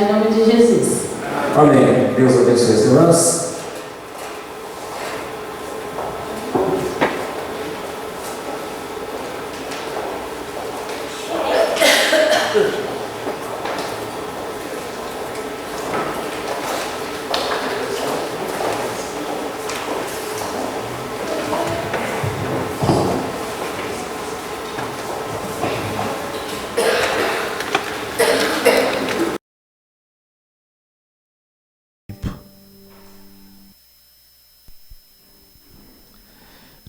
em nome de Jesus. Amém. Deus abençoe as irmãs.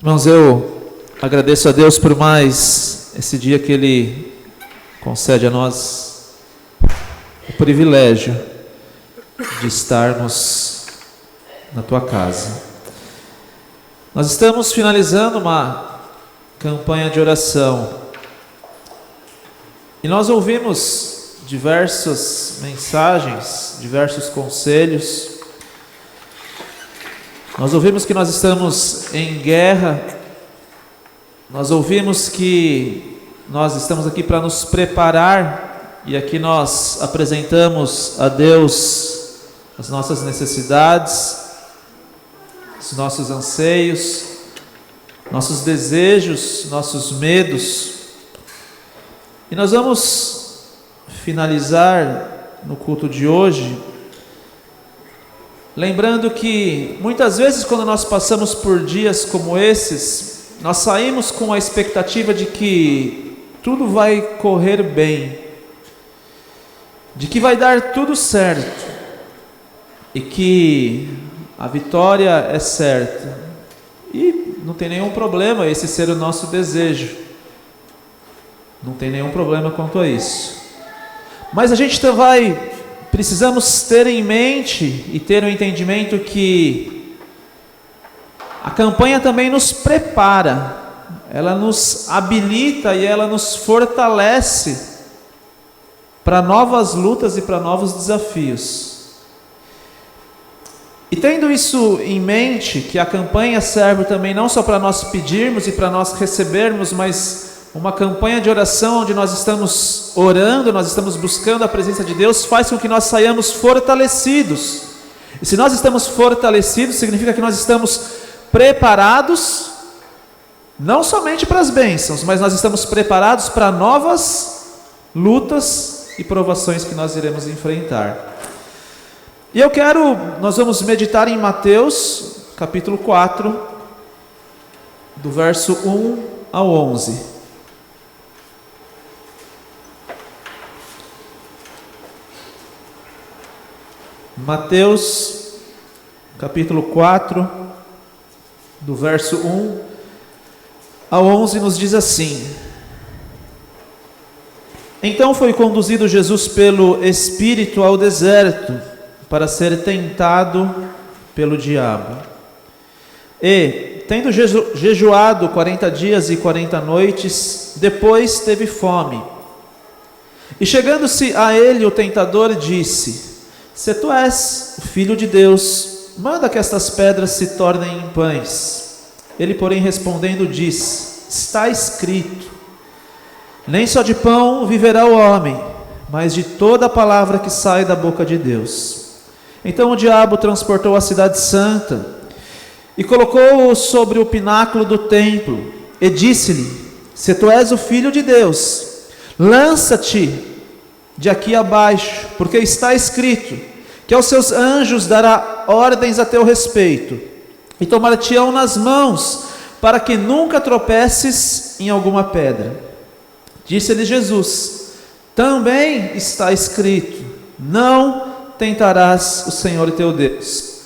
Irmãos, eu agradeço a Deus por mais esse dia que Ele concede a nós o privilégio de estarmos na Tua casa. Nós estamos finalizando uma campanha de oração e nós ouvimos diversas mensagens, diversos conselhos. Nós ouvimos que nós estamos em guerra, nós ouvimos que nós estamos aqui para nos preparar, e aqui nós apresentamos a Deus as nossas necessidades, os nossos anseios, nossos desejos, nossos medos, e nós vamos finalizar no culto de hoje lembrando que muitas vezes quando nós passamos por dias como esses, nós saímos com a expectativa de que tudo vai correr bem, de que vai dar tudo certo e que a vitória é certa. E não tem nenhum problema esse ser o nosso desejo, não tem nenhum problema quanto a isso. Mas a gente precisamos ter em mente e ter um entendimento que a campanha também nos prepara, ela nos habilita e ela nos fortalece para novas lutas e para novos desafios. E tendo isso em mente, que a campanha serve também não só para nós pedirmos e para nós recebermos, mas uma campanha de oração onde nós estamos orando, nós estamos buscando a presença de Deus, faz com que nós saiamos fortalecidos. E se nós estamos fortalecidos, significa que nós estamos preparados, não somente para as bênçãos, mas nós estamos preparados para novas lutas e provações que nós iremos enfrentar. E nós vamos meditar em Mateus, capítulo 4, do verso 1 ao 11. Mateus, capítulo 4, do verso 1 ao 11, nos diz assim: Então foi conduzido Jesus pelo Espírito ao deserto, para ser tentado pelo diabo. E, tendo jejuado 40 dias e 40 noites, depois teve fome. E chegando-se a ele o tentador disse: Se tu és o Filho de Deus, manda que estas pedras se tornem em pães. Ele, porém, respondendo, disse: Está escrito: Nem só de pão viverá o homem, mas de toda a palavra que sai da boca de Deus. Então o diabo transportou a cidade santa e colocou-o sobre o pináculo do templo e disse-lhe: Se tu és o Filho de Deus, lança-te de aqui abaixo, porque está escrito que aos seus anjos dará ordens a teu respeito, e tomar-te-ão nas mãos, para que nunca tropeces em alguma pedra. Disse-lhe Jesus: Também está escrito: Não tentarás o Senhor teu Deus.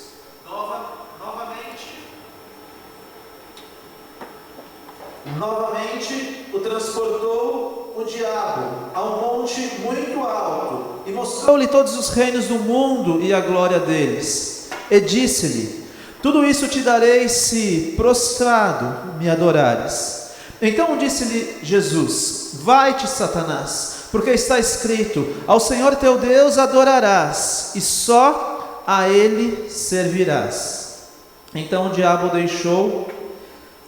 Novamente o transportou o diabo a um monte muito alto e mostrou-lhe todos os reinos do mundo e a glória deles. E disse-lhe: Tudo isso te darei se prostrado me adorares. Então disse-lhe Jesus: Vai-te, Satanás, porque está escrito: Ao Senhor teu Deus adorarás, e só a Ele servirás. Então o diabo o deixou,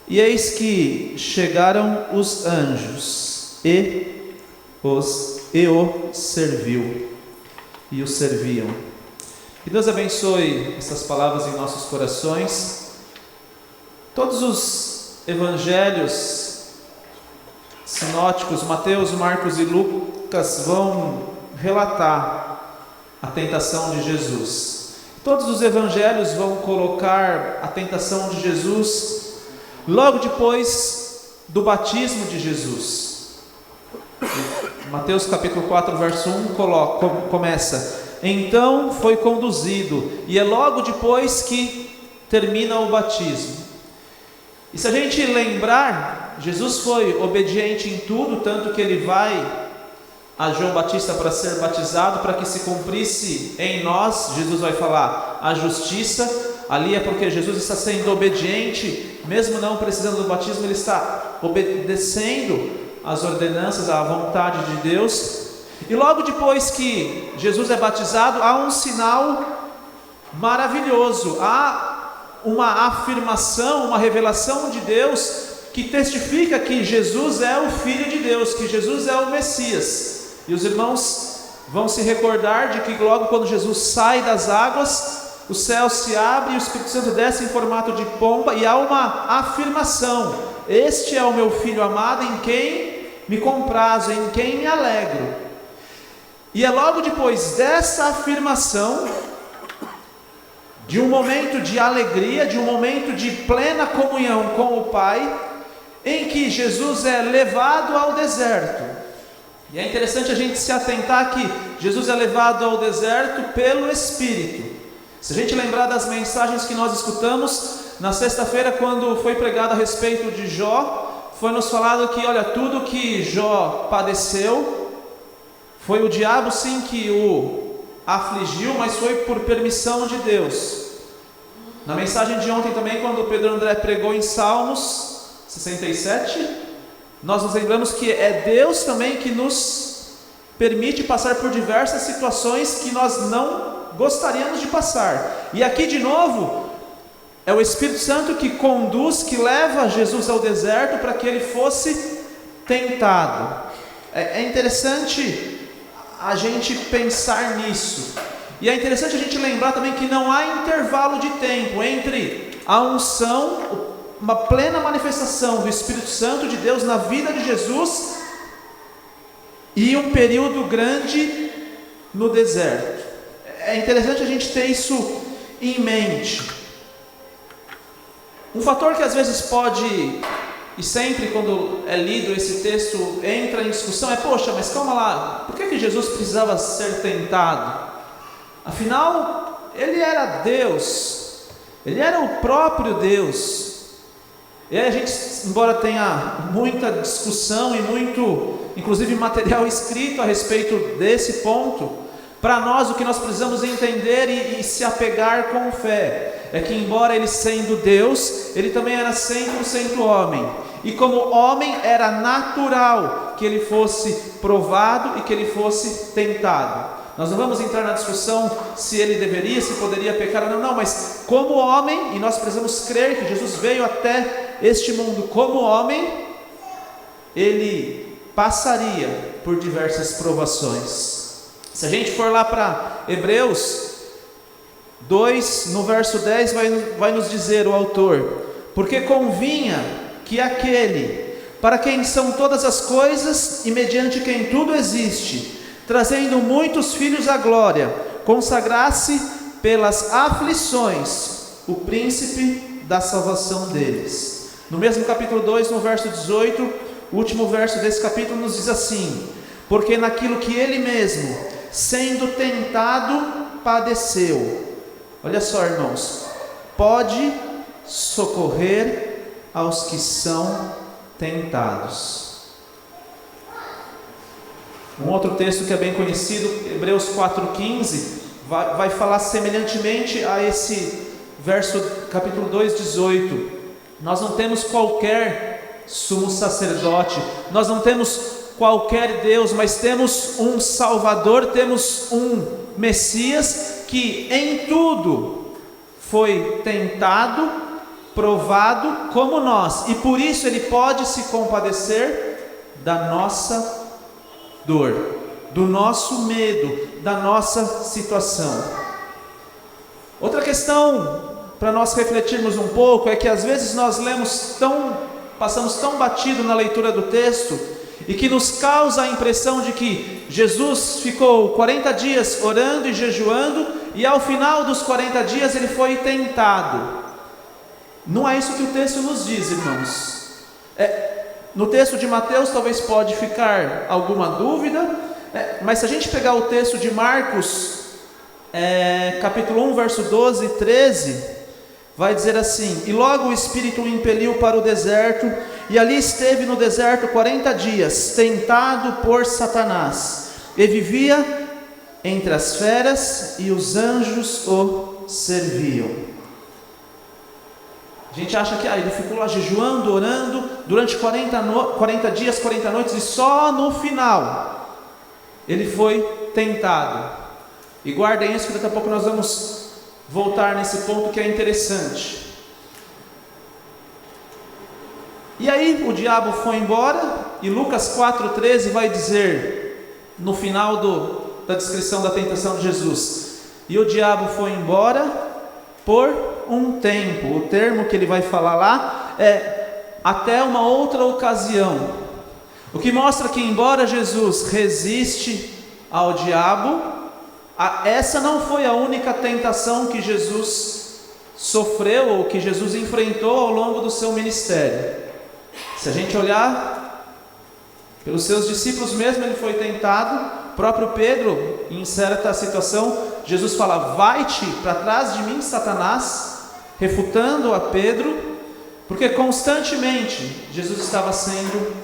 e eis que chegaram os anjos, e o serviu. e o serviam. Que Deus abençoe essas palavras em nossos corações. Todos os evangelhos sinóticos, Mateus, Marcos e Lucas, vão relatar a tentação de Jesus. Todos os evangelhos vão colocar a tentação de Jesus logo depois do batismo de Jesus. Mateus capítulo 4, verso 1 começa: então foi conduzido, e é logo depois que termina o batismo. E se a gente lembrar, Jesus foi obediente em tudo, tanto que ele vai a João Batista para ser batizado, para que se cumprisse em nós, Jesus vai falar, a justiça. Ali é porque Jesus está sendo obediente, mesmo não precisando do batismo, ele está obedecendo as ordenanças, à vontade de Deus. E logo depois que Jesus é batizado, há um sinal maravilhoso, há uma afirmação, uma revelação de Deus que testifica que Jesus é o Filho de Deus, que Jesus é o Messias. E os irmãos vão se recordar de que logo quando Jesus sai das águas, o céu se abre e o Espírito Santo desce em formato de pomba, e há uma afirmação: este é o meu Filho amado, em quem me comprazo, em quem me alegro. E é logo depois dessa afirmação, de um momento de alegria, de um momento de plena comunhão com o Pai, em que Jesus é levado ao deserto. E é interessante a gente se atentar que Jesus é levado ao deserto pelo Espírito. Se a gente lembrar das mensagens que nós escutamos na sexta-feira, quando foi pregado a respeito de Jó, foi nos falado que, olha, tudo que Jó padeceu, foi o diabo sim que o afligiu, mas foi por permissão de Deus. Na mensagem de ontem também, quando o Pedro André pregou em Salmos 67, nós nos lembramos que é Deus também que nos permite passar por diversas situações que nós não gostaríamos de passar. E aqui de novo, é o Espírito Santo que conduz, que leva Jesus ao deserto para que ele fosse tentado. É interessante a gente pensar nisso. E é interessante a gente lembrar também que não há intervalo de tempo entre a unção, uma plena manifestação do Espírito Santo de Deus na vida de Jesus, e um período grande no deserto. É interessante a gente ter isso em mente. Um fator que às vezes pode, e sempre quando é lido esse texto entra em discussão, é: poxa, mas calma lá, por que Jesus precisava ser tentado? Afinal, ele era Deus, ele era o próprio Deus. E aí a gente, embora tenha muita discussão e muito, inclusive material escrito a respeito desse ponto, para nós o que nós precisamos entender e se apegar com fé é que, embora ele sendo Deus, ele também era 100% homem. E como homem era natural que ele fosse provado e que ele fosse tentado. Nós não vamos entrar na discussão se ele deveria, se poderia pecar ou não, mas como homem, e nós precisamos crer que Jesus veio até este mundo como homem, ele passaria por diversas provações. Se a gente for lá para Hebreus 2, no verso 10, vai nos dizer o autor: porque convinha que aquele para quem são todas as coisas e mediante quem tudo existe, trazendo muitos filhos à glória, consagrasse pelas aflições o príncipe da salvação deles. No mesmo capítulo 2, no verso 18, o último verso desse capítulo nos diz assim: porque naquilo que ele mesmo, sendo tentado, padeceu. Olha só, irmãos, pode socorrer aos que são tentados. Um outro texto que é bem conhecido, Hebreus 4,15, vai falar semelhantemente a esse verso, capítulo 2, 18. Nós não temos qualquer sumo sacerdote, nós não temos qualquer Deus, mas temos um Salvador, temos um Messias que em tudo foi tentado, provado como nós, e por isso ele pode se compadecer da nossa dor, do nosso medo, da nossa situação. Outra questão para nós refletirmos um pouco é que às vezes nós passamos tão batido na leitura do texto e que nos causa a impressão de que Jesus ficou 40 dias orando e jejuando e ao final dos 40 dias ele foi tentado. Não é isso que o texto nos diz, irmãos. No texto de Mateus talvez pode ficar alguma dúvida, mas se a gente pegar o texto de Marcos, capítulo 1, verso 12 e 13, vai dizer assim: e logo o Espírito o impeliu para o deserto, e ali esteve no deserto 40 dias, tentado por Satanás, e vivia entre as feras, e os anjos o serviam. A gente acha que ele ficou lá jejuando, orando, durante 40 dias, 40 noites, e só no final ele foi tentado. E guardem isso, que daqui a pouco nós vamos voltar nesse ponto que é interessante. E aí o diabo foi embora, e Lucas 4,13 vai dizer, no final da descrição da tentação de Jesus: e o diabo foi embora por um tempo. O termo que ele vai falar lá é até uma outra ocasião, o que mostra que embora Jesus resiste ao diabo, essa não foi a única tentação que Jesus sofreu ou que Jesus enfrentou ao longo do seu ministério. Se a gente olhar pelos seus discípulos mesmo, ele foi tentado. O próprio Pedro, em certa situação, Jesus fala: vai-te para trás de mim, Satanás, refutando a Pedro, porque constantemente Jesus estava sendo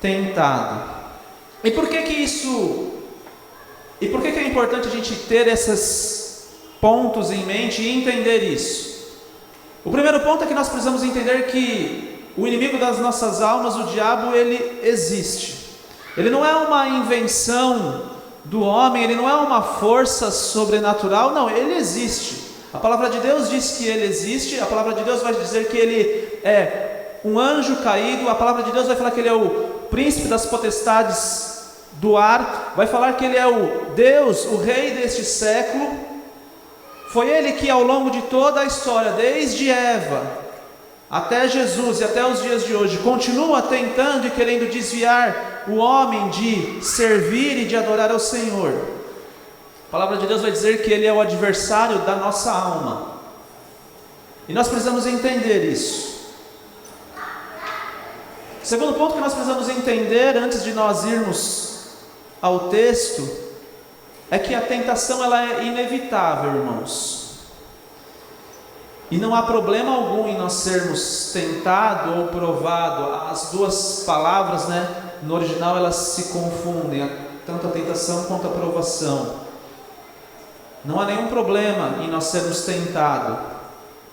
tentado. E por que é importante a gente ter esses pontos em mente e entender isso? O primeiro ponto é que nós precisamos entender que o inimigo das nossas almas, o diabo, ele existe. Ele não é uma invenção do homem, ele não é uma força sobrenatural, não, ele existe. A palavra de Deus diz que ele existe, a palavra de Deus vai dizer que ele é um anjo caído, a palavra de Deus vai falar que ele é o príncipe das potestades do ar, vai falar que ele é o Deus, o rei deste século. Foi ele que ao longo de toda a história, desde Eva até Jesus e até os dias de hoje, continua tentando e querendo desviar o homem de servir e de adorar ao Senhor. A palavra de Deus vai dizer que ele é o adversário da nossa alma, e nós precisamos entender isso. O segundo ponto que nós precisamos entender antes de nós irmos ao texto é que a tentação ela é inevitável, irmãos. E não há problema algum em nós sermos tentado ou provado. As duas palavras, no original elas se confundem, tanto a tentação quanto a provação. Não há nenhum problema em nós sermos tentados.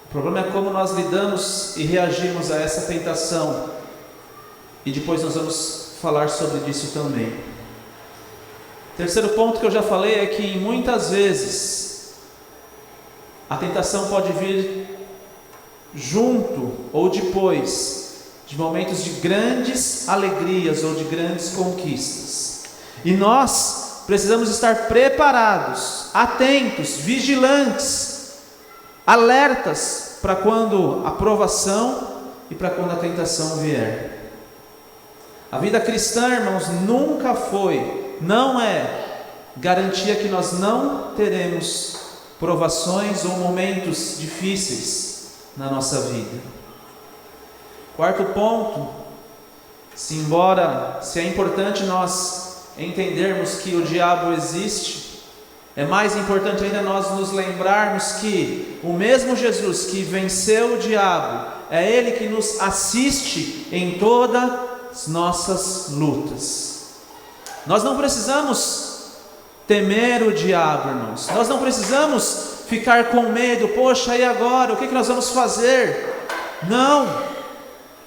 O problema é como nós lidamos e reagimos a essa tentação. E depois nós vamos falar sobre isso também. Terceiro ponto que eu já falei é que muitas vezes a tentação pode vir junto ou depois de momentos de grandes alegrias ou de grandes conquistas. E nós precisamos estar preparados, atentos, vigilantes, alertas para quando a provação e para quando a tentação vier. A vida cristã, irmãos, nunca foi, não é garantia que nós não teremos provações ou momentos difíceis na nossa vida. Quarto ponto, se é importante nós entendermos que o diabo existe, é mais importante ainda nós nos lembrarmos que o mesmo Jesus que venceu o diabo, é Ele que nos assiste em todas as nossas lutas. Nós não precisamos temer o diabo, irmãos. Nós não precisamos ficar com medo. Poxa, e agora? O que nós vamos fazer? Não.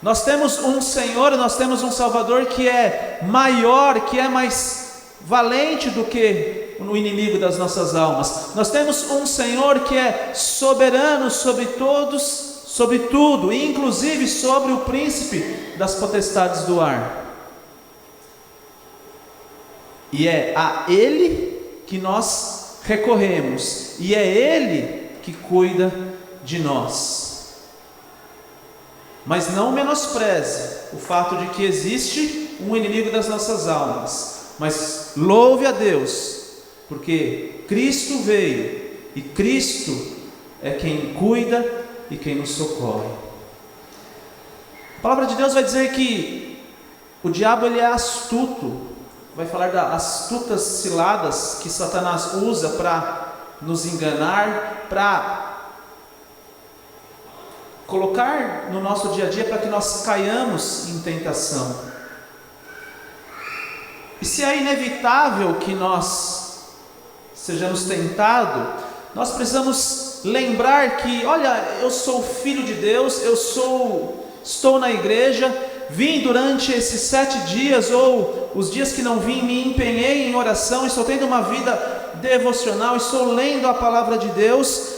Nós temos um Senhor, nós temos um Salvador que é maior, que é mais valente do que o inimigo das nossas almas. Nós temos um Senhor que é soberano sobre todos, sobre tudo, inclusive sobre o príncipe das potestades do ar. E é a Ele que nós recorremos, e é Ele que cuida de nós. Mas não menospreze o fato de que existe um inimigo das nossas almas, mas louve a Deus, porque Cristo veio, e Cristo é quem cuida e quem nos socorre. A palavra de Deus vai dizer que o diabo ele é astuto, vai falar das astutas ciladas que Satanás usa para nos enganar, para colocar no nosso dia a dia para que nós caiamos em tentação. E se é inevitável que nós sejamos tentados, nós precisamos lembrar que, olha, eu sou filho de Deus, estou na igreja, vim durante esses 7 dias, ou os dias que não vim, me empenhei em oração, estou tendo uma vida devocional, estou lendo a palavra de Deus.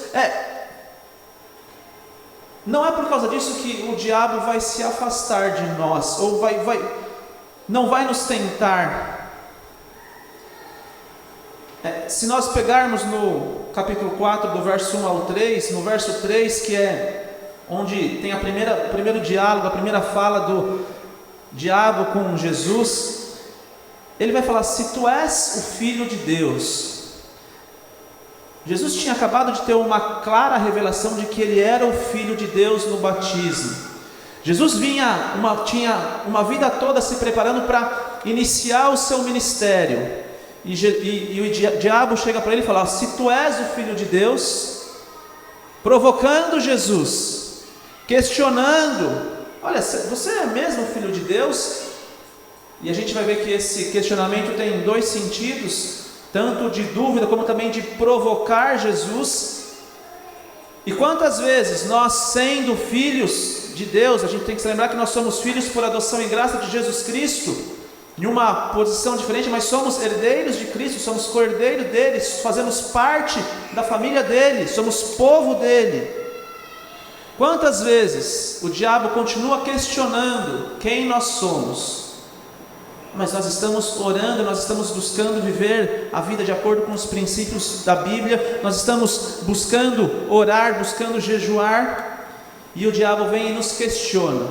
Não é por causa disso que o diabo vai se afastar de nós, ou não vai nos tentar. Se nós pegarmos no capítulo 4, do verso 1 ao 3, no verso 3, que é onde tem o primeiro diálogo, a primeira fala do diabo com Jesus, ele vai falar: se tu és o Filho de Deus. Jesus tinha acabado de ter uma clara revelação de que ele era o Filho de Deus no batismo. Jesus tinha uma vida toda se preparando para iniciar o seu ministério, e o diabo chega para ele e fala: se tu és o Filho de Deus, provocando Jesus, questionando: olha, você é mesmo filho de Deus? E a gente vai ver que esse questionamento tem 2 sentidos, tanto de dúvida como também de provocar Jesus. E quantas vezes nós, sendo filhos de Deus, a gente tem que se lembrar que nós somos filhos por adoção e graça de Jesus Cristo, em uma posição diferente, mas somos herdeiros de Cristo, somos co-herdeiros dele, fazemos parte da família dele, somos povo dele. Quantas vezes o diabo continua questionando quem nós somos, mas nós estamos orando, nós estamos buscando viver a vida de acordo com os princípios da Bíblia, nós estamos buscando orar, buscando jejuar, e o diabo vem e nos questiona.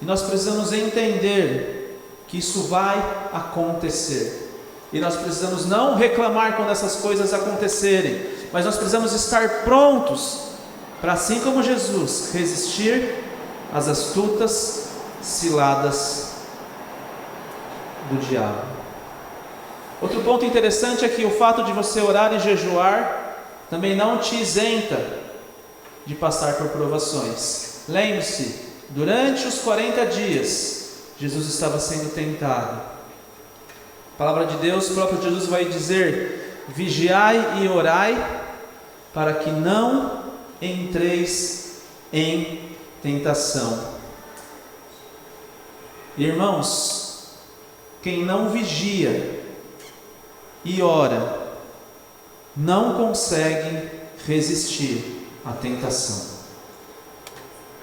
E nós precisamos entender que isso vai acontecer, e nós precisamos não reclamar quando essas coisas acontecerem, mas nós precisamos estar prontos para, assim como Jesus, resistir às astutas ciladas do diabo. Outro ponto interessante é que o fato de você orar e jejuar também não te isenta de passar por provações. Lembre-se, durante os 40 dias, Jesus estava sendo tentado. A palavra de Deus, o próprio Jesus vai dizer: vigiai e orai, para que não entreis em tentação. Irmãos, quem não vigia e ora não consegue resistir à tentação.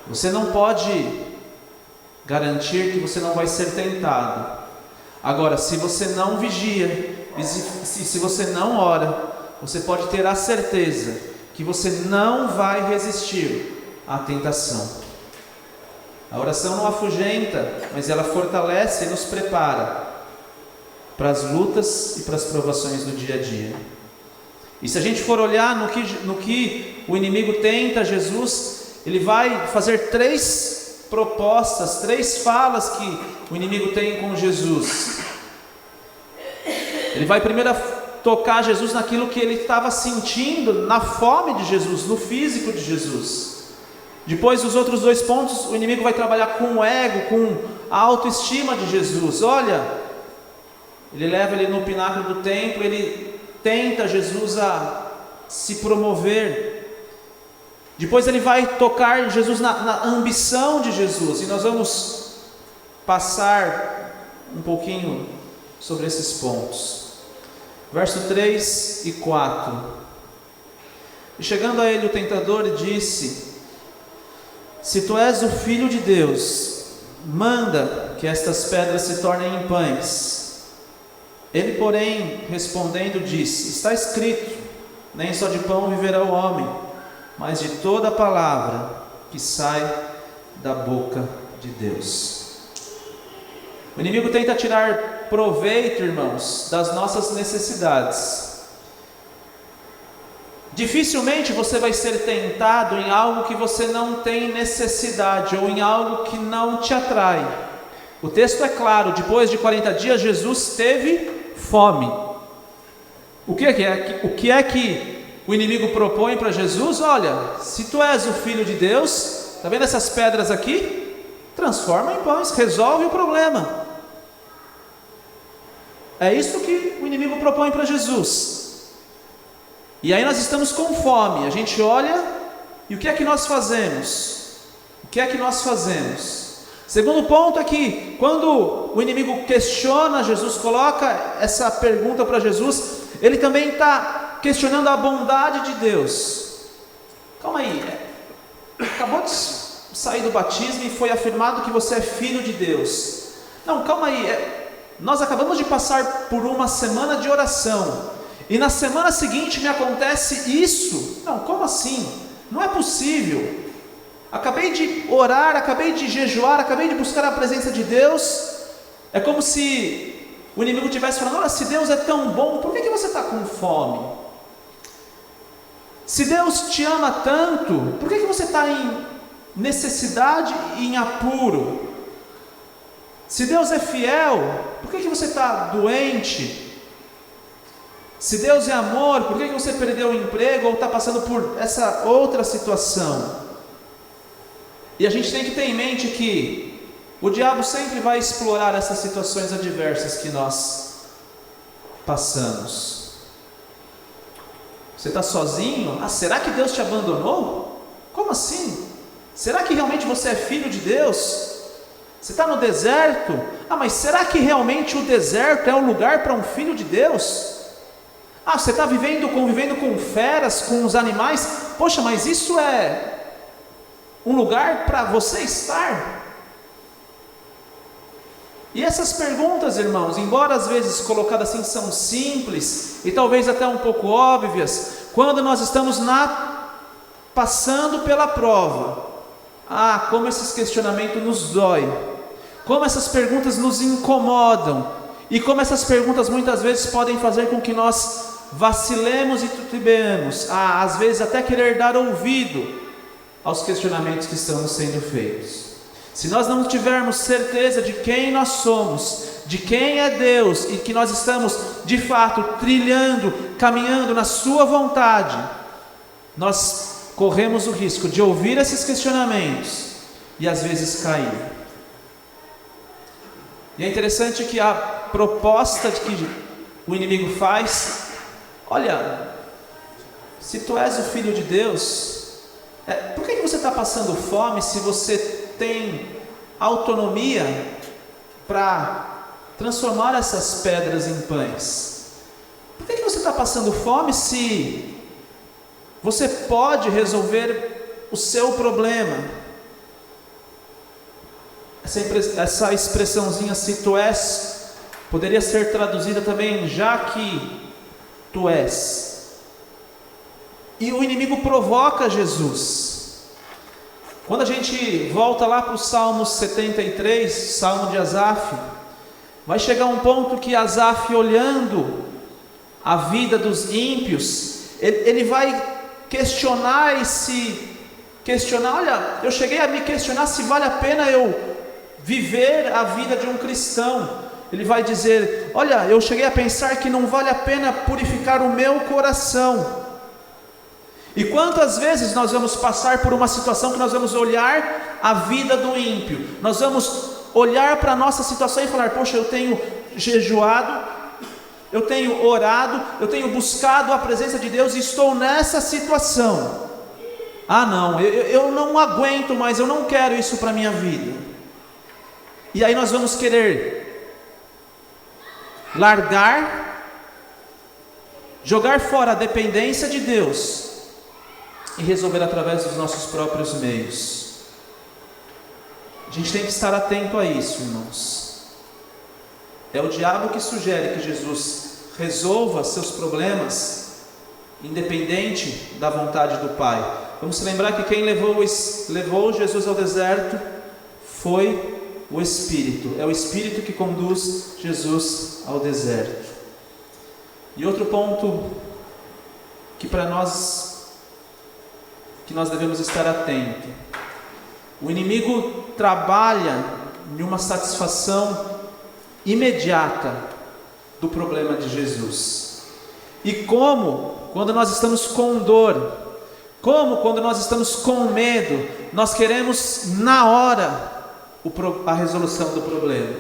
Você não pode garantir que você não vai ser tentado. Agora, se você não vigia e se você não ora, você pode ter a certeza que você não vai resistir à tentação. A oração não afugenta, mas ela fortalece e nos prepara para as lutas e para as provações do dia a dia. E se a gente for olhar no que o inimigo tenta Jesus, ele vai fazer 3 propostas, 3 falas que o inimigo tem com Jesus. Ele vai primeiro tocar Jesus naquilo que ele estava sentindo, na fome de Jesus, no físico de Jesus. Depois, os outros 2 pontos, o inimigo vai trabalhar com o ego, com a autoestima de Jesus. Olha, ele leva ele no pináculo do templo, ele tenta Jesus a se promover. Depois ele vai tocar Jesus na ambição de Jesus, e nós vamos passar um pouquinho sobre esses pontos. Verso 3 e 4. E chegando a ele o tentador disse: se tu és o Filho de Deus, manda que estas pedras se tornem em pães. Ele, porém, respondendo, disse: está escrito, nem só de pão viverá o homem, mas de toda a palavra que sai da boca de Deus. O inimigo tenta tirar proveito, irmãos, das nossas necessidades. Dificilmente você vai ser tentado em algo que você não tem necessidade, ou em algo que não te atrai. O texto é claro: depois de 40 dias Jesus teve fome. O que é que o inimigo propõe para Jesus? Olha, se tu és o Filho de Deus, está vendo essas pedras aqui? Transforma em pães, resolve o problema. É isso que o inimigo propõe para Jesus. E aí nós estamos com fome, a gente olha e o que é que nós fazemos? O que é que nós fazemos? Segundo ponto é que quando o inimigo questiona Jesus, coloca essa pergunta para Jesus, ele também está questionando a bondade de Deus. Calma aí, acabou de sair do batismo e foi afirmado que você é filho de Deus. Não, calma aí, nós acabamos de passar por uma semana de oração, e na semana seguinte me acontece isso. Não, como assim? Não é possível. Acabei de orar, acabei de jejuar, acabei de buscar a presença de Deus. É como se o inimigo estivesse falando: olha, se Deus é tão bom, por que você está com fome? Se Deus te ama tanto, por que você está em necessidade e em apuro? Se Deus é fiel, por que você está doente? Se Deus é amor, por que você perdeu o emprego ou está passando por essa outra situação? E a gente tem que ter em mente que o diabo sempre vai explorar essas situações adversas que nós passamos. Você está sozinho? Ah, será que Deus te abandonou? Como assim? Será que realmente você é filho de Deus? Você está no deserto? Ah, mas será que realmente o deserto é um lugar para um filho de Deus? Ah, você está convivendo com feras, com os animais? Poxa, mas isso é um lugar para você estar? E essas perguntas, irmãos, embora às vezes colocadas assim, são simples e talvez até um pouco óbvias, quando nós estamos passando pela prova, como esses questionamentos nos dói, como essas perguntas nos incomodam, e como essas perguntas muitas vezes podem fazer com que nós vacilemos e titubeemos, às vezes até querer dar ouvido aos questionamentos que estão sendo feitos. Se nós não tivermos certeza de quem nós somos, de quem é Deus, e que nós estamos de fato trilhando, caminhando na sua vontade, nós corremos o risco de ouvir esses questionamentos e às vezes cair. E é interessante que a proposta que o inimigo faz: olha, se tu és o Filho de Deus, por que você está passando fome se você tem autonomia para transformar essas pedras em pães? Por que você está passando fome se você pode resolver o seu problema? Essa expressãozinha, se tu és, poderia ser traduzida também, já que tu és. E o inimigo provoca Jesus. Quando a gente volta lá para o Salmo 73, Salmo de Asaf, vai chegar um ponto que Asaf, olhando a vida dos ímpios, ele vai questionar, olha, eu cheguei a me questionar se vale a pena eu viver a vida de um cristão. Ele vai dizer: olha, eu cheguei a pensar que não vale a pena purificar o meu coração. E quantas vezes nós vamos passar por uma situação que nós vamos olhar a vida do ímpio, nós vamos olhar para a nossa situação e falar: poxa, eu tenho jejuado, eu tenho orado, eu tenho buscado a presença de Deus e estou nessa situação. Não, eu não aguento mais, eu não quero isso para a minha vida. E aí nós vamos querer largar, jogar fora a dependência de Deus e resolver através dos nossos próprios meios. A gente tem que estar atento a isso, irmãos. É o diabo que sugere que Jesus resolva seus problemas independente da vontade do Pai. Vamos se lembrar que quem levou Jesus ao deserto foi o Espírito. É o Espírito que conduz Jesus ao deserto. E outro ponto que nós devemos estar atentos. O inimigo trabalha em uma satisfação imediata do problema de Jesus. E quando nós estamos com dor, quando nós estamos com medo, nós queremos na hora a resolução do problema.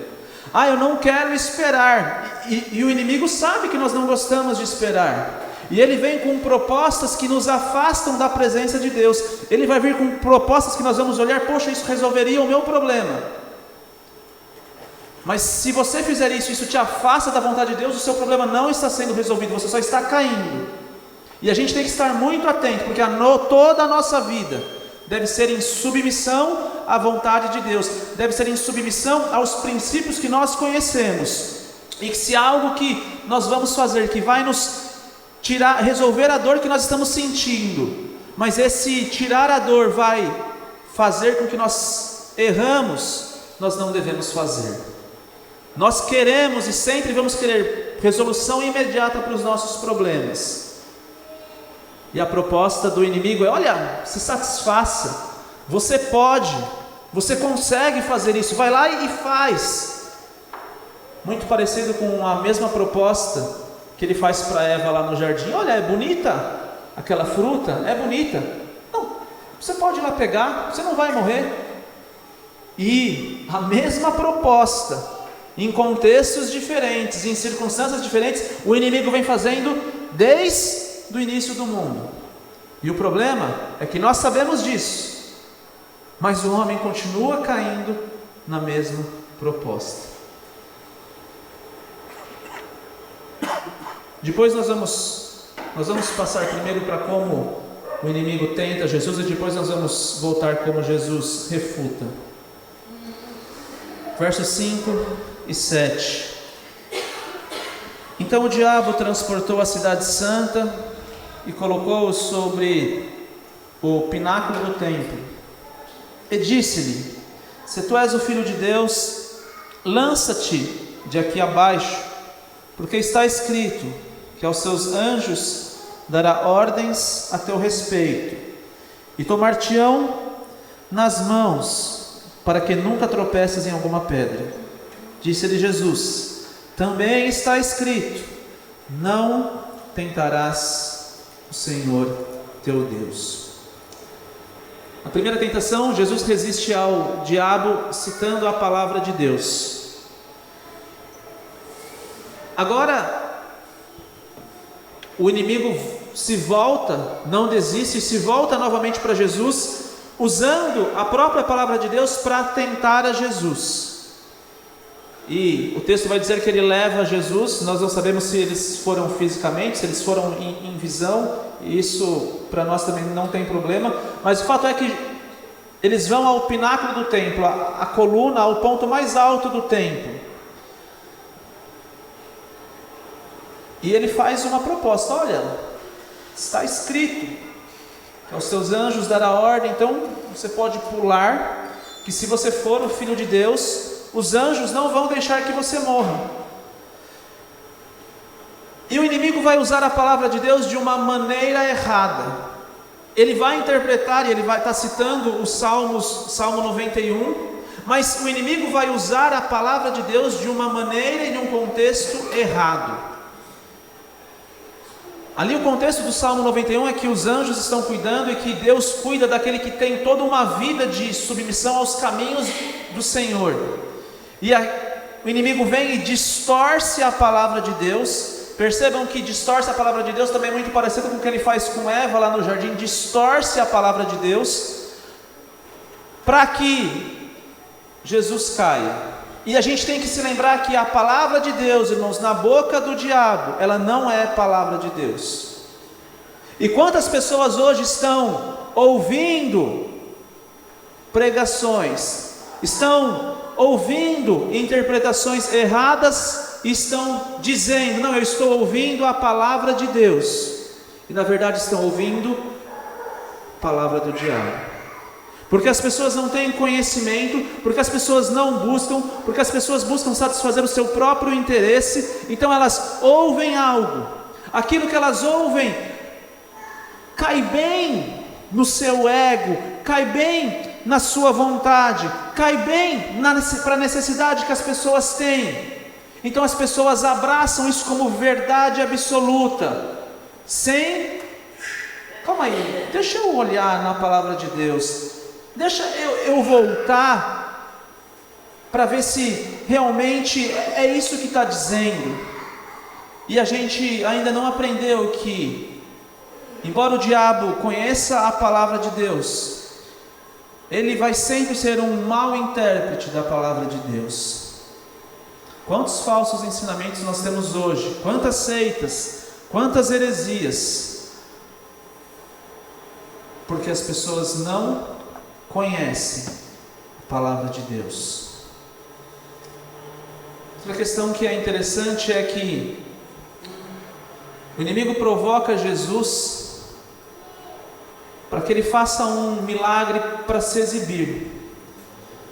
Eu não quero esperar. E o inimigo sabe que nós não gostamos de esperar. E ele vem com propostas que nos afastam da presença de Deus. Ele vai vir com propostas que nós vamos olhar, poxa, isso resolveria o meu problema. Mas se você fizer isso te afasta da vontade de Deus, o seu problema não está sendo resolvido, você só está caindo. E a gente tem que estar muito atento, porque toda a nossa vida deve ser em submissão à vontade de Deus, deve ser em submissão aos princípios que nós conhecemos. E que se há algo que nós vamos fazer que vai nos resolver a dor que nós estamos sentindo, mas esse tirar a dor vai fazer com que nós erramos, nós não devemos fazer. Nós queremos e sempre vamos querer resolução imediata para os nossos problemas. E a proposta do inimigo é: olha, se satisfaça, você pode, você consegue fazer isso, vai lá e faz. Muito parecido com a mesma proposta que ele faz para Eva lá no jardim. Olha, é bonita aquela fruta, é bonita. Não, você pode ir lá pegar, você não vai morrer. E a mesma proposta, em contextos diferentes, em circunstâncias diferentes, o inimigo vem fazendo desde o início do mundo. E o problema é que nós sabemos disso, mas o homem continua caindo na mesma proposta. Depois nós vamos passar primeiro para como o inimigo tenta Jesus, e depois nós vamos voltar como Jesus refuta. Versos 5 e 7. Então o diabo transportou a cidade santa e colocou-o sobre o pináculo do templo, e disse-lhe: se tu és o filho de Deus, lança-te de aqui abaixo, porque está escrito que aos seus anjos dará ordens a teu respeito, e tomar-te-ão nas mãos, para que nunca tropeças em alguma pedra. Disse-lhe Jesus: também está escrito: não tentarás o Senhor teu Deus. Na primeira tentação, Jesus resiste ao diabo citando a palavra de Deus. Agora, o inimigo se volta, não desiste, se volta novamente para Jesus, usando a própria palavra de Deus para tentar a Jesus. E o texto vai dizer que ele leva Jesus. Nós não sabemos se eles foram fisicamente, se eles foram em visão, e isso para nós também não tem problema, mas o fato é que eles vão ao pináculo do templo, a coluna, ao ponto mais alto do templo. E ele faz uma proposta: olha, está escrito que aos seus anjos dará ordem, então você pode pular, que se você for o Filho de Deus, os anjos não vão deixar que você morra. E o inimigo vai usar a palavra de Deus de uma maneira errada. Ele vai interpretar, e ele vai estar citando o Salmo 91, mas o inimigo vai usar a palavra de Deus de uma maneira e em um contexto errado. Ali o contexto do Salmo 91 é que os anjos estão cuidando, e que Deus cuida daquele que tem toda uma vida de submissão aos caminhos do Senhor. E o inimigo vem e distorce a palavra de Deus. Percebam que distorce a palavra de Deus também é muito parecido com o que ele faz com Eva lá no jardim. Distorce a palavra de Deus para que Jesus caia. E a gente tem que se lembrar que a palavra de Deus, irmãos, na boca do diabo, ela não é palavra de Deus. E quantas pessoas hoje estão ouvindo pregações, estão ouvindo interpretações erradas e estão dizendo: não, eu estou ouvindo a palavra de Deus, e na verdade estão ouvindo a palavra do diabo. Porque as pessoas não têm conhecimento, porque as pessoas não buscam, porque as pessoas buscam satisfazer o seu próprio interesse, então elas ouvem algo, aquilo que elas ouvem cai bem no seu ego, cai bem na sua vontade, cai bem para a necessidade que as pessoas têm. Então as pessoas abraçam isso como verdade absoluta, sem... Calma aí, deixa eu olhar na palavra de Deus, deixa eu voltar para ver se realmente é isso que está dizendo. E a gente ainda não aprendeu que, embora o diabo conheça a palavra de Deus, ele vai sempre ser um mau intérprete da palavra de Deus. Quantos falsos ensinamentos nós temos hoje, quantas seitas, quantas heresias, porque as pessoas não conhecem a palavra de Deus. Outra questão que é interessante é que o inimigo provoca Jesus para que ele faça um milagre para se exibir.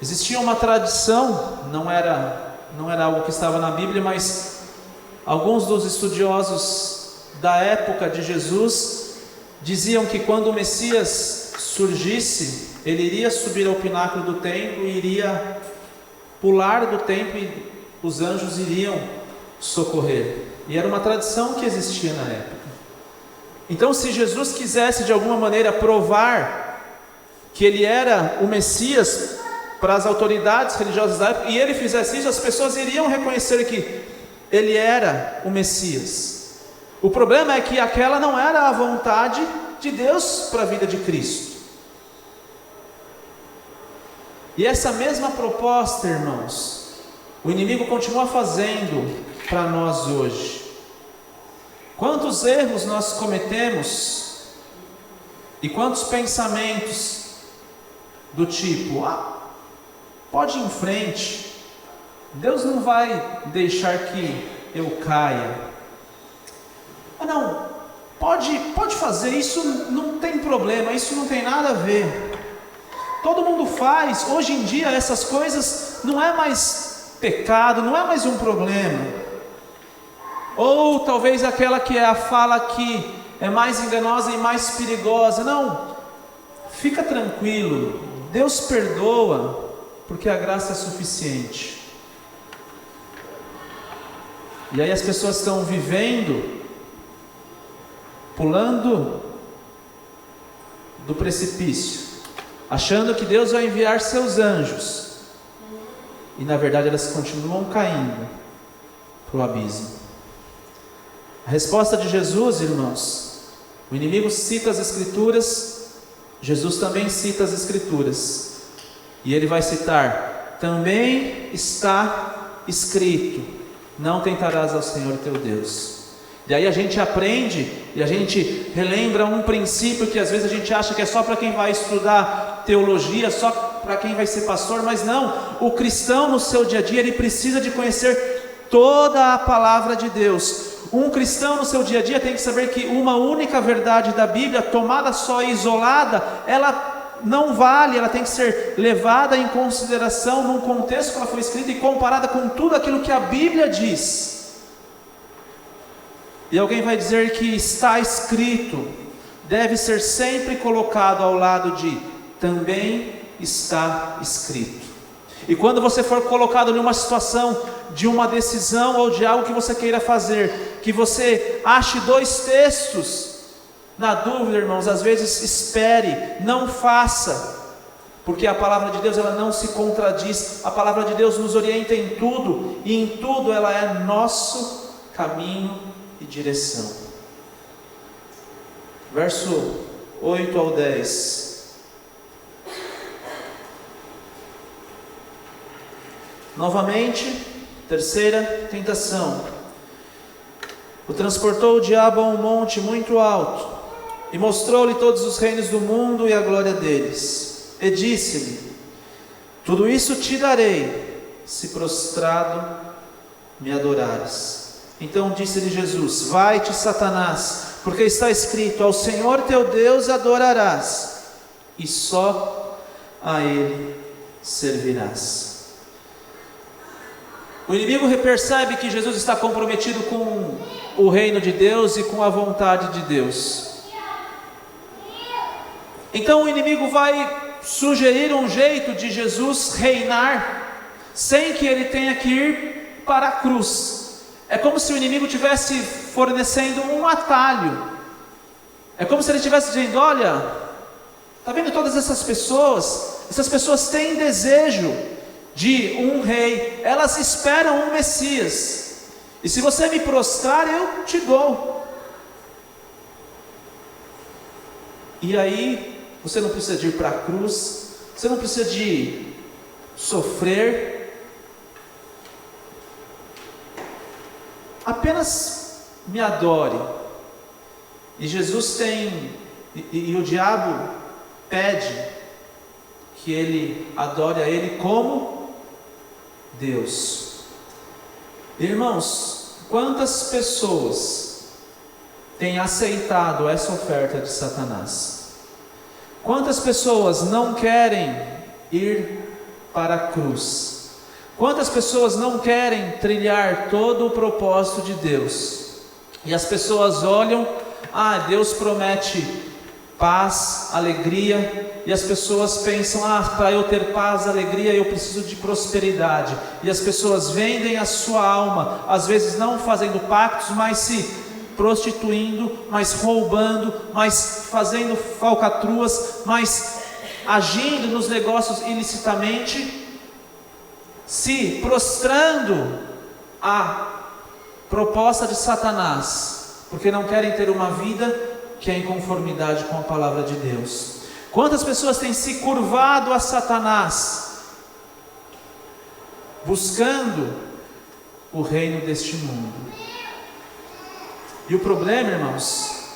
Existia uma tradição, não era algo que estava na Bíblia, mas alguns dos estudiosos da época de Jesus diziam que quando o Messias surgisse, ele iria subir ao pináculo do templo e iria pular do templo e os anjos iriam socorrer. E era uma tradição que existia na época. Então, se Jesus quisesse de alguma maneira provar que ele era o Messias para as autoridades religiosas da época, e ele fizesse isso, as pessoas iriam reconhecer que ele era o Messias. O problema é que aquela não era a vontade de Deus para a vida de Cristo. E essa mesma proposta, irmãos, o inimigo continua fazendo para nós hoje. Quantos erros nós cometemos e quantos pensamentos do tipo: pode ir em frente, Deus não vai deixar que eu caia. Não, pode fazer, isso não tem problema, isso não tem nada a ver. Todo mundo faz, hoje em dia essas coisas não é mais pecado, não é mais um problema. Ou talvez aquela que é a fala que é mais enganosa e mais perigosa. Não, fica tranquilo, Deus perdoa, porque a graça é suficiente. E aí as pessoas estão vivendo, pulando do precipício, achando que Deus vai enviar seus anjos, e na verdade elas continuam caindo para o abismo. A resposta de Jesus, irmãos: o inimigo cita as Escrituras, Jesus também cita as Escrituras, e ele vai citar: também está escrito, não tentarás ao Senhor teu Deus. E aí a gente aprende e a gente relembra um princípio que às vezes a gente acha que é só para quem vai estudar teologia, só para quem vai ser pastor, mas não. O cristão no seu dia a dia, ele precisa de conhecer toda a palavra de Deus. Um cristão no seu dia a dia tem que saber que uma única verdade da Bíblia, tomada só e isolada, ela não vale, ela tem que ser levada em consideração num contexto que ela foi escrita e comparada com tudo aquilo que a Bíblia diz. E alguém vai dizer que está escrito, deve ser sempre colocado ao lado de também está escrito. E quando você for colocado em uma situação de uma decisão ou de algo que você queira fazer, que você ache dois textos, na dúvida, irmãos, às vezes espere, não faça, porque a palavra de Deus, ela não se contradiz. A palavra de Deus nos orienta em tudo, e em tudo ela é nosso caminho e direção. Verso 8 ao 10. Novamente, terceira tentação. O transportou o diabo a um monte muito alto, e mostrou-lhe todos os reinos do mundo e a glória deles. E disse-lhe: tudo isso te darei, se prostrado me adorares. Então disse-lhe Jesus: vai-te, Satanás, porque está escrito: ao Senhor teu Deus adorarás, e só a Ele servirás. O inimigo percebe que Jesus está comprometido com o reino de Deus e com a vontade de Deus. Então o inimigo vai sugerir um jeito de Jesus reinar sem que ele tenha que ir para a cruz. É como se o inimigo estivesse fornecendo um atalho. É como se ele estivesse dizendo: olha, está vendo todas essas pessoas têm desejo de um rei, elas esperam um Messias, e se você me prostrar, eu te dou. E aí você não precisa de ir para a cruz, você não precisa de sofrer, apenas me adore. E Jesus e o diabo pede que ele adore a ele como Deus. Irmãos, quantas pessoas têm aceitado essa oferta de Satanás? Quantas pessoas não querem ir para a cruz? Quantas pessoas não querem trilhar todo o propósito de Deus? E as pessoas olham: Deus promete paz, alegria, e as pessoas pensam: para eu ter paz, alegria, eu preciso de prosperidade. E as pessoas vendem a sua alma, às vezes não fazendo pactos, mas se prostituindo, mas roubando, mas fazendo falcatruas, mas agindo nos negócios ilicitamente, se prostrando à proposta de Satanás, porque não querem ter uma vida que é em conformidade com a palavra de Deus. Quantas pessoas têm se curvado a Satanás, buscando o reino deste mundo? E o problema, irmãos,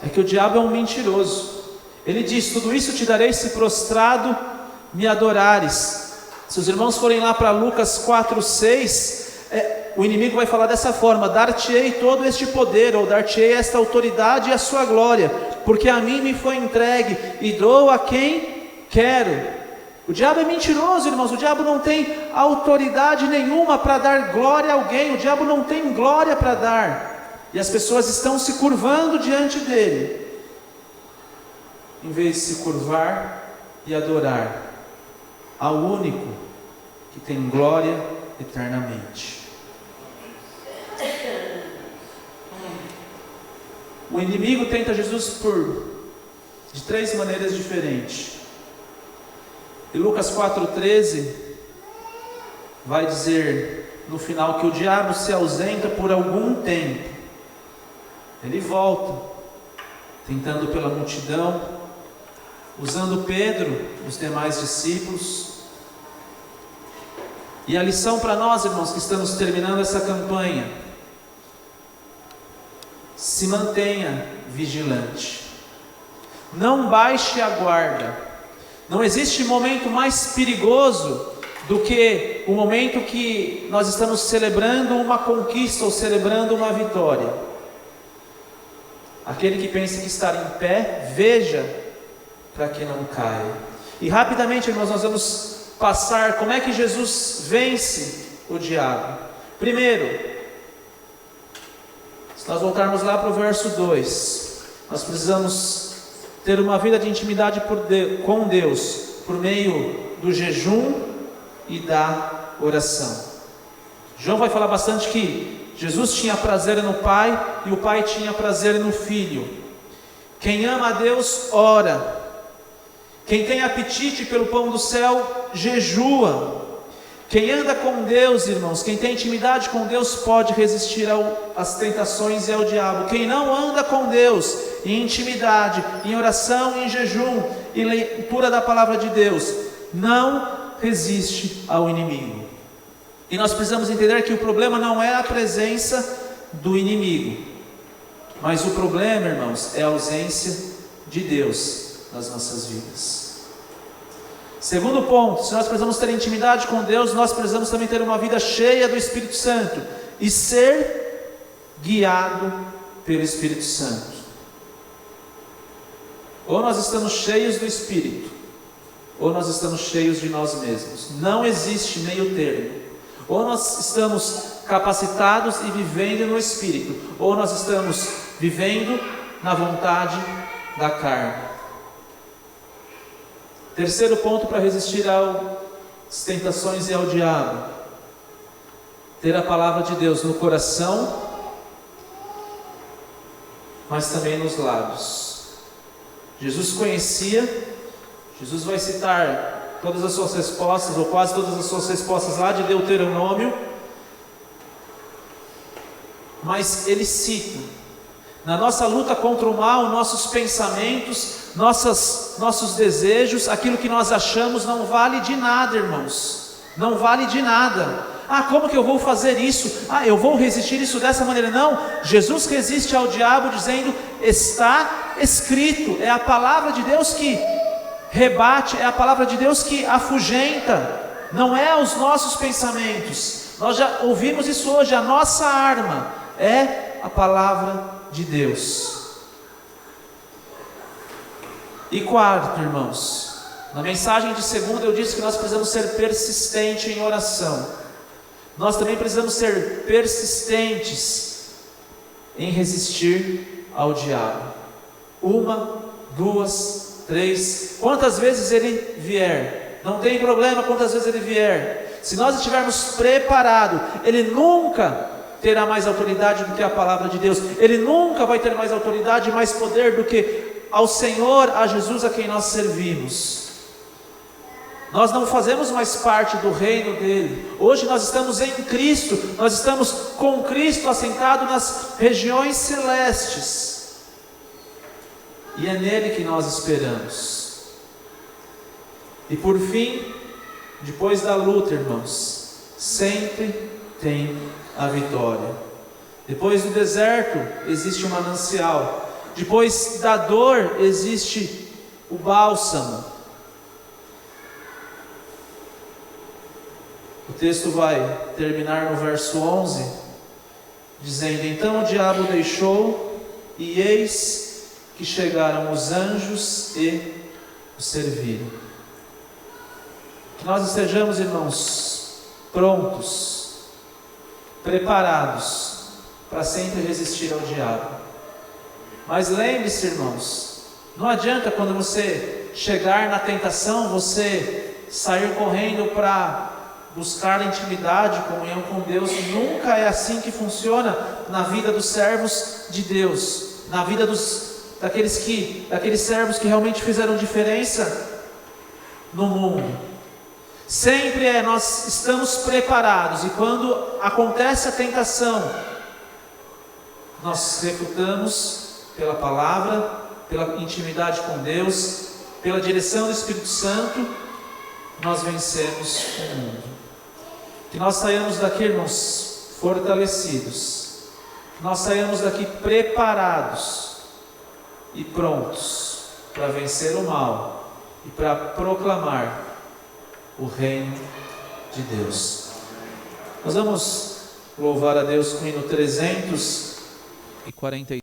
é que o diabo é um mentiroso. Ele diz: tudo isso te darei se prostrado me adorares. Se os irmãos forem lá para Lucas 4:6, o inimigo vai falar dessa forma: dar-te-ei todo este poder, ou dar-te-ei esta autoridade e a sua glória, porque a mim me foi entregue, e dou a quem quero. O diabo é mentiroso, irmãos. O diabo não tem autoridade nenhuma para dar glória a alguém. O diabo não tem glória para dar. E as pessoas estão se curvando diante dele, em vez de se curvar e adorar ao único que tem glória eternamente. O inimigo tenta Jesus de 3 maneiras diferentes. E Lucas 4:13 vai dizer no final que o diabo se ausenta por algum tempo. Ele volta, tentando pela multidão, usando Pedro e os demais discípulos. E a lição para nós, irmãos, que estamos terminando essa campanha: se mantenha vigilante, não baixe a guarda. Não existe momento mais perigoso do que o momento que nós estamos celebrando uma conquista ou celebrando uma vitória. Aquele que pensa que estar em pé, veja para que não caia. E rapidamente, irmãos, nós vamos passar como é que Jesus vence o diabo. Primeiro, se nós voltarmos lá para o verso 2, nós precisamos ter uma vida de intimidade com Deus, por meio do jejum e da oração. João vai falar bastante que Jesus tinha prazer no Pai e o Pai tinha prazer no Filho. Quem ama a Deus, ora. Quem tem apetite pelo pão do céu, jejua. Quem anda com Deus, irmãos, quem tem intimidade com Deus, pode resistir às tentações e ao diabo. Quem não anda com Deus, em intimidade, em oração, em jejum e leitura da palavra de Deus, não resiste ao inimigo. E nós precisamos entender que o problema não é a presença do inimigo, mas o problema, irmãos, é a ausência de Deus nas nossas vidas. Segundo ponto, se nós precisamos ter intimidade com Deus, nós precisamos também ter uma vida cheia do Espírito Santo e ser guiado pelo Espírito Santo. Ou nós estamos cheios do Espírito, ou nós estamos cheios de nós mesmos. Não existe meio termo. Ou nós estamos capacitados e vivendo no Espírito, ou nós estamos vivendo na vontade da carne. Terceiro ponto para resistir às tentações e ao diabo: ter a palavra de Deus no coração, mas também nos lábios. Jesus vai citar todas as suas respostas, ou quase todas as suas respostas lá de Deuteronômio, mas ele cita: na nossa luta contra o mal, nossos pensamentos, nossos desejos, aquilo que nós achamos não vale de nada, irmãos, não vale de nada. Como que eu vou fazer isso? Eu vou resistir isso dessa maneira? Não, Jesus resiste ao diabo dizendo: está escrito. É a palavra de Deus que rebate, é a palavra de Deus que afugenta, não é os nossos pensamentos. Nós já ouvimos isso hoje, a nossa arma é a palavra de Deus. E quarto, irmãos, na mensagem de segunda eu disse que nós precisamos ser persistentes em oração. Nós também precisamos ser persistentes em resistir ao diabo. 1, 2, 3, quantas vezes ele vier, não tem problema quantas vezes ele vier, se nós estivermos preparados, ele nunca terá mais autoridade do que a palavra de Deus, ele nunca vai ter mais autoridade e mais poder do que ao Senhor, a Jesus a quem nós servimos. Nós não fazemos mais parte do reino dele. Hoje nós estamos em Cristo, nós estamos com Cristo assentado nas regiões celestes, e é nele que nós esperamos. E por fim, depois da luta, irmãos, sempre tem a vitória. Depois do deserto existe um manancial, depois da dor existe o bálsamo. O texto vai terminar no verso 11, dizendo: então o diabo deixou, e eis que chegaram os anjos e o serviram. Que nós estejamos, irmãos, prontos, preparados para sempre resistir ao diabo. Mas lembre-se, irmãos, não adianta quando você chegar na tentação, você sair correndo para buscar intimidade, comunhão com Deus. Nunca é assim que funciona na vida dos servos de Deus, na vida daqueles servos que realmente fizeram diferença no mundo. Sempre nós estamos preparados, e quando acontece a tentação, nós refutamos pela palavra, pela intimidade com Deus, pela direção do Espírito Santo, nós vencemos o mundo. Que nós saiamos daqui, irmãos, fortalecidos, que nós saiamos daqui preparados e prontos para vencer o mal e para proclamar o reino de Deus. Nós vamos louvar a Deus com o hino 340.